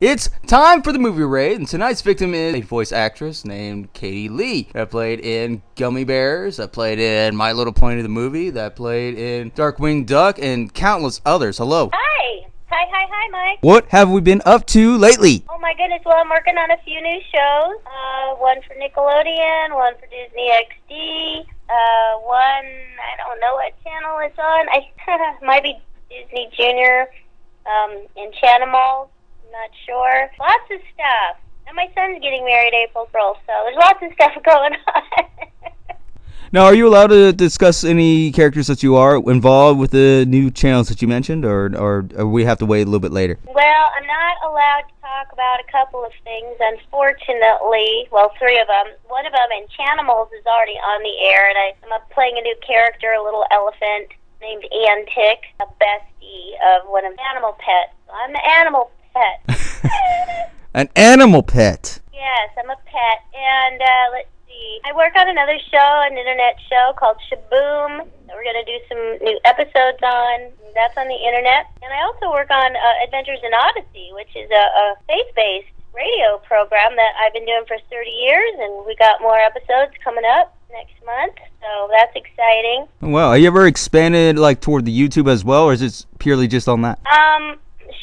It's time for the movie raid, and tonight's victim is a voice actress named Leigh. That played in Gummy Bears, that played in My Little Pony the movie, that played in Darkwing Duck, and countless others. Hello. Hi, Mike. What have we been up to lately? Oh my goodness, well, I'm working on a few new shows. One for Nickelodeon, one for Disney XD, one, I don't know what channel it's on. Might be Disney Junior, Enchantimals. Not sure. Lots of stuff. And my son's getting married April 1st, so there's lots of stuff going on. Now, are you allowed to discuss any characters that you are involved with the new channels that you mentioned, or we have to wait a little bit later? Well, I'm not allowed to talk about a couple of things, unfortunately. Well, three of them. One of them, Enchantimals, is already on the air, and I'm playing a new character, a little elephant named Antic, a bestie of one of the animal pets. So I'm the animal pet. An animal pet? Yes, I'm a pet, and let's see. I work on another show, an internet show called Shaboom, that we're going to do some new episodes on. That's on the internet. And I also work on Adventures in Odyssey, which is a faith-based radio program that I've been doing for 30 years, and we got more episodes coming up next month, so that's exciting. Wow, have you ever expanded toward the YouTube as well, or is it purely just on that?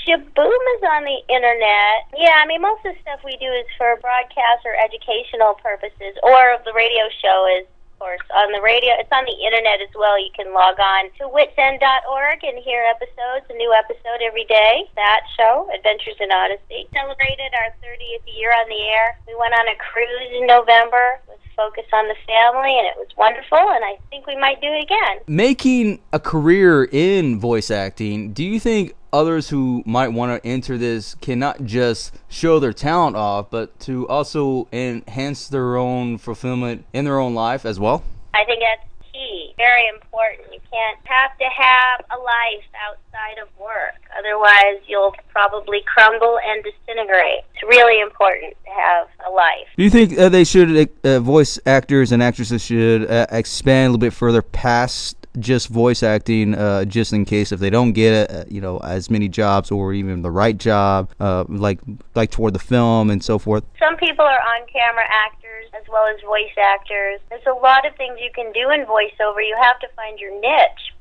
Shaboom is on the internet. Yeah, I mean, most of the stuff we do is for broadcast or educational purposes, or the radio show is, of course, on the radio. It's on the internet as well. You can log on to witsend.org and hear episodes, a new episode every day. That show, Adventures in Odyssey, celebrated our 30th year on the air. We went on a cruise in November with focus on the family, and it was wonderful, and I think we might do it again. Making a career in voice acting, do you think others who might want to enter this cannot just show their talent off, but to also enhance their own fulfillment in their own life as well? I think that's key. Very important. You can't have to have a life outside of work. Otherwise, you'll probably crumble and disintegrate. It's really important to have a life. Do you think they should, voice actors and actresses should expand a little bit further past just voice acting, just in case if they don't get as many jobs or even the right job, like toward the film and so forth? Some people are on-camera actors as well as voice actors. There's a lot of things you can do in voiceover. You have to find your niche.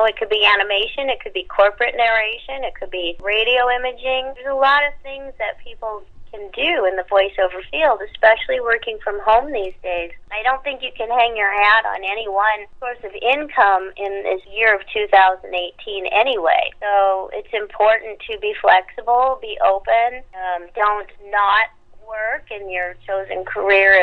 It could be animation, it could be corporate narration, it could be radio imaging. There's a lot of things that people can do in the voiceover field, especially working from home these days. I don't think you can hang your hat on any one source of income in this year of 2018 anyway. So it's important to be flexible, be open, don't not work in your chosen career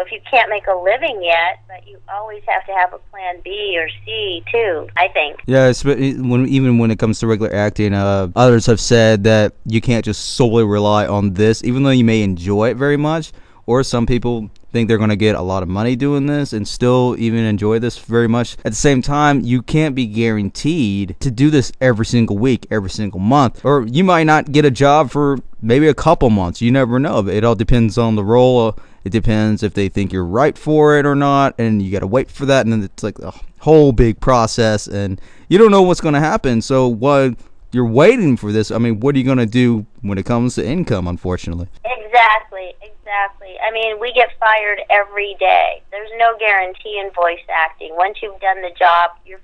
if you can't make a living yet, but you always have to have a plan B or C too, I think. Yeah, even when it comes to regular acting, others have said that you can't just solely rely on this, even though you may enjoy it very much, or some people think they're going to get a lot of money doing this and still even enjoy this very much. At the same time, you can't be guaranteed to do this every single week, every single month, or you might not get a job for maybe a couple months. You never know. It all depends on the role. It depends if they think you're right for it or not, and you got to wait for that, and then it's like a whole big process, and you don't know what's going to happen. So while you're waiting for this, I mean, what are you going to do when it comes to income, unfortunately? Exactly. I mean, we get fired every day. There's no guarantee in voice acting. Once you've done the job, you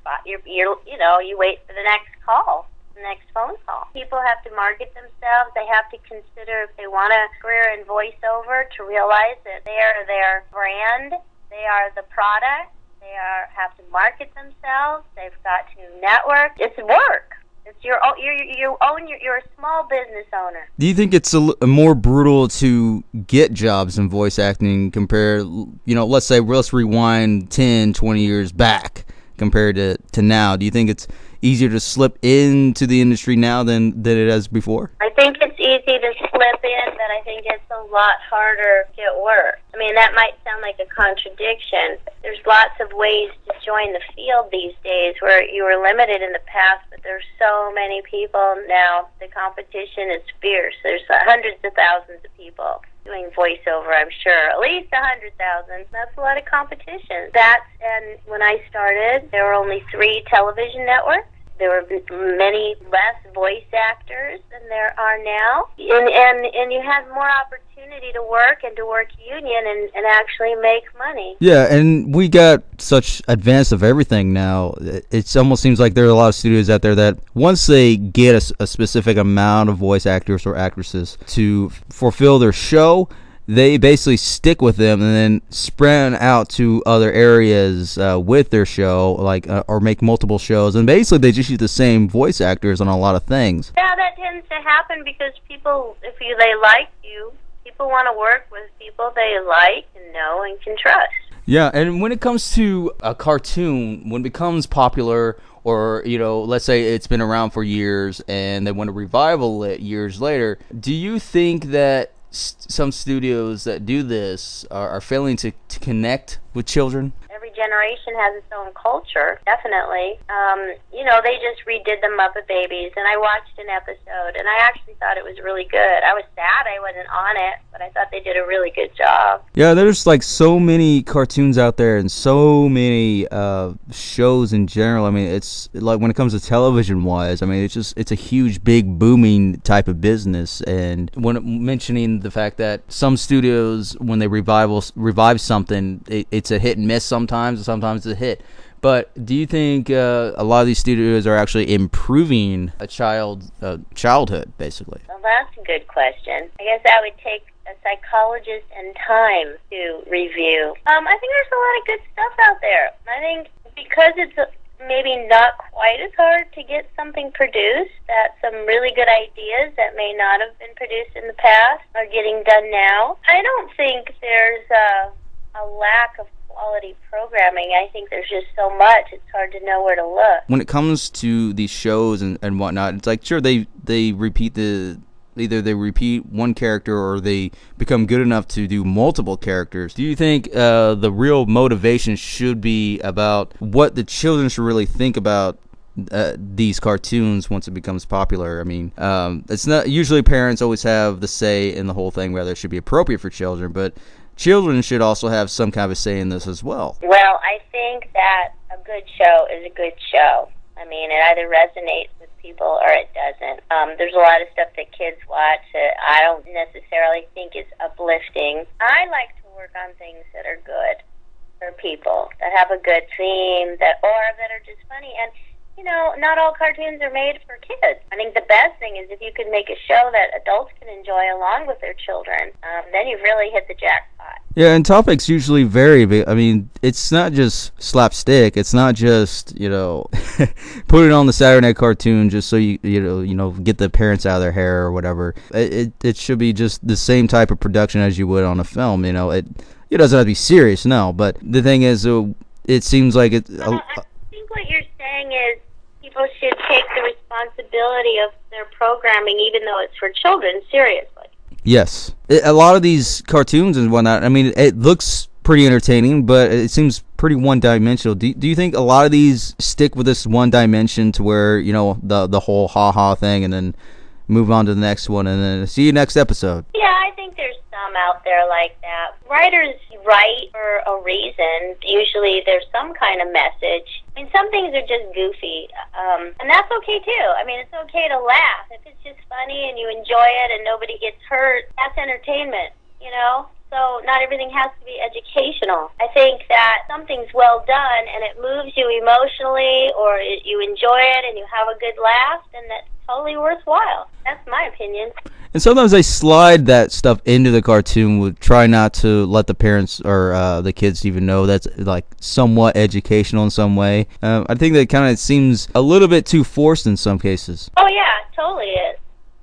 wait for the next call. Next phone call. People have to market themselves. They have to consider if they want a career in voiceover to realize that they are their brand, they are the product, have to market themselves, they've got to network. It's work. It's you're a small business owner. Do you think it's more brutal to get jobs in voice acting compared, let's rewind 10, 20 years back compared to now? Do you think it's easier to slip into the industry now than it has before? I think it's easy to slip in, but I think it's a lot harder to get work. I mean, that might sound like a contradiction. There's lots of ways to join the field these days where you were limited in the past, but there's so many people now. The competition is fierce. There's hundreds of thousands of people doing voiceover, I'm sure. At least 100,000. That's a lot of competition. And when I started, there were only 3 television networks. There were many less voice actors than there are now, and you had more opportunity to work and to work union and actually make money. Yeah, and we got such advance of everything now. It almost seems like there are a lot of studios out there that once they get a specific amount of voice actors or actresses to fulfill their show, they basically stick with them and then spread out to other areas with their show, like or make multiple shows, and basically they just use the same voice actors on a lot of things. Yeah, that tends to happen because people, they like you, people want to work with people they like and know and can trust. Yeah, and when it comes to a cartoon, when it becomes popular, or, let's say it's been around for years and they want to revival it years later, do you think that some studios that do this are failing to connect with children? Every generation has its own culture, definitely. They just redid the Muppet Babies, and I watched an episode, and I actually thought it was really good. I was sad I wasn't on it, but I thought they did a really good job. Yeah, there's like so many cartoons out there and so many shows in general. I mean, it's like when it comes to television-wise, I mean, it's a huge, big, booming type of business. And when mentioning the fact that some studios, when they revive something, it's a hit and miss sometimes, and sometimes it's a hit. But do you think a lot of these studios are actually improving a childhood, basically? Well, that's a good question. I guess that would take a psychologist and time to review. I think there's a lot of good stuff out there. I think because it's maybe not quite as hard to get something produced, that some really good ideas that may not have been produced in the past are getting done now. I don't think there's a lack of quality programming. I think there's just so much, it's hard to know where to look. When it comes to these shows and whatnot, it's like, sure, they repeat either they repeat one character or they become good enough to do multiple characters. Do you think the real motivation should be about what the children should really think about these cartoons once it becomes popular? I mean, it's not usually parents always have the say in the whole thing, whether it should be appropriate for children, but children should also have some kind of a say in this as well. Well, I think that a good show is a good show. I mean, it either resonates with people or it doesn't. There's a lot of stuff that kids watch that I don't necessarily think is uplifting. I like to work on things that are good for people, that have a good theme, that are just funny. And not all cartoons are made for kids. I think the best thing is if you can make a show that adults can enjoy along with their children, then you've really hit the jackpot. Yeah, and topics usually vary. But I mean, it's not just slapstick. It's not just put it on the Saturday night cartoon just so you get the parents out of their hair or whatever. It should be just the same type of production as you would on a film. It doesn't have to be serious, no. But the thing is, it seems like it. I think what you're saying is people should take the responsibility of their programming, even though it's for children, seriously. Yes. A lot of these cartoons and whatnot, I mean, it looks pretty entertaining, but it seems pretty one-dimensional. Do you think a lot of these stick with this one dimension to where, the whole ha-ha thing, and then move on to the next one, and then see you next episode? Yeah, I think there's some out there like that. Writers write for a reason. Usually there's some kind of message. I mean, some things are just goofy, and that's okay too. I mean, it's okay to laugh. If it's just funny and you enjoy it and nobody gets hurt, that's entertainment, So not everything has to be educational. I think that something's well done and it moves you emotionally, or you enjoy it and you have a good laugh, then that's totally worthwhile. That's my opinion. And sometimes they slide that stuff into the cartoon with try not to let the parents or the kids even know that's like somewhat educational in some way. I think that kind of seems a little bit too forced in some cases. Oh yeah, it totally is.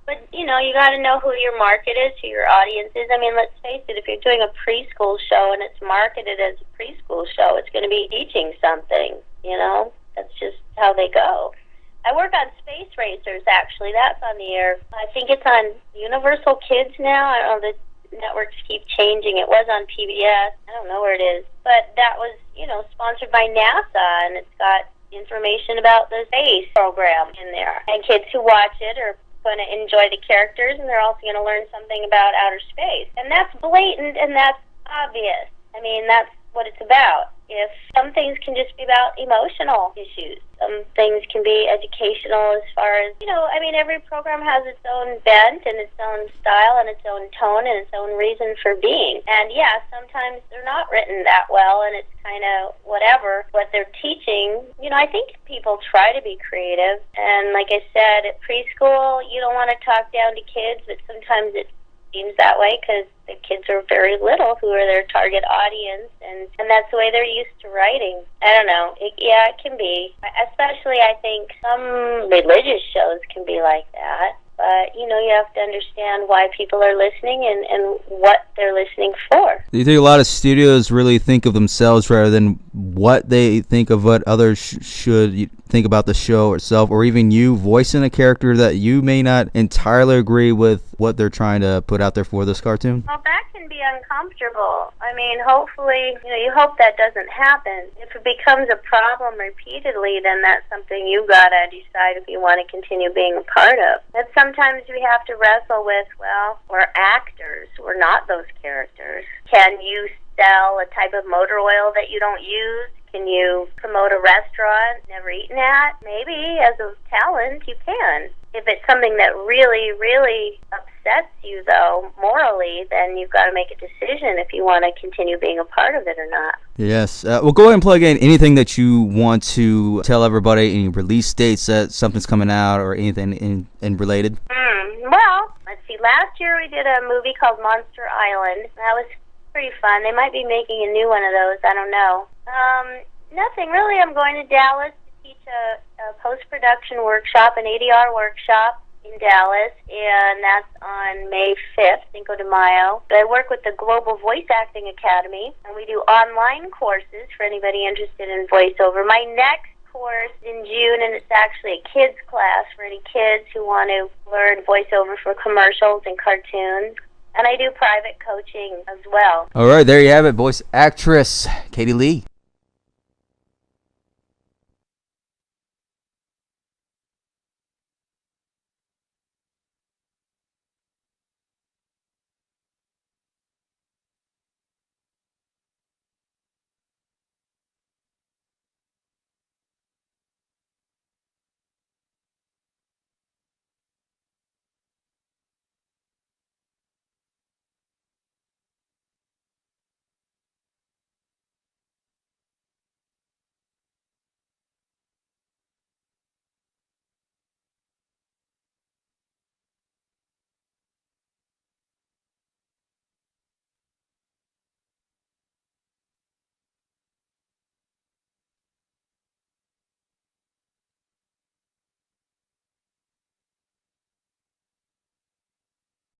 But you got to know who your market is, who your audience is. I mean, let's face it, if you're doing a preschool show and it's marketed as a preschool show, it's going to be teaching something, That's just how they go. I work on Space Racers, actually. That's on the air. I think it's on Universal Kids now. I don't know, the networks keep changing. It was on PBS. I don't know where it is. But that was, sponsored by NASA, and it's got information about the space program in there. And kids who watch it are going to enjoy the characters, and they're also going to learn something about outer space. And that's blatant, and that's obvious. I mean, that's what it's about. if some things can just be about emotional issues. Some things can be educational as far as, every program has its own bent and its own style and its own tone and its own reason for being. And yeah, sometimes they're not written that well and it's kind of whatever what they're teaching. I think people try to be creative. And like I said, at preschool, you don't want to talk down to kids, but sometimes it seems that way because the kids are very little who are their target audience, and that's the way they're used to writing. I don't know. It can be. Especially, I think some religious shows can be like that. But, you have to understand why people are listening and what they're listening for. Do you think a lot of studios really think of themselves rather than what they think of what others should think about the show itself, or even you voicing a character that you may not entirely agree with what they're trying to put out there for this cartoon? Well, that can be uncomfortable. Hopefully, you hope that doesn't happen. If it becomes a problem repeatedly, then that's something you gotta decide if you want to continue being a part of. But sometimes we have to wrestle with, well, we're actors. We're not those characters. Can you sell a type of motor oil that you don't use? Can you promote a restaurant never eaten at? Maybe, as a talent, you can. If it's something that really, really upsets you, though, morally, then you've got to make a decision if you want to continue being a part of it or not. Yes. Well, go ahead and plug in anything that you want to tell everybody, any release dates that something's coming out or anything in related. Well, let's see. Last year we did a movie called Monster Island. That was pretty fun. They might be making a new one of those. I don't know. Nothing really. I'm going to Dallas to teach a post-production workshop, an ADR workshop in Dallas, and that's on May 5th, Cinco de Mayo. But I work with the Global Voice Acting Academy, and we do online courses for anybody interested in voiceover. My next course in June, and it's actually a kids class for any kids who want to learn voiceover for commercials and cartoons. And I do private coaching as well. All right, there you have it, voice actress Katie Leigh.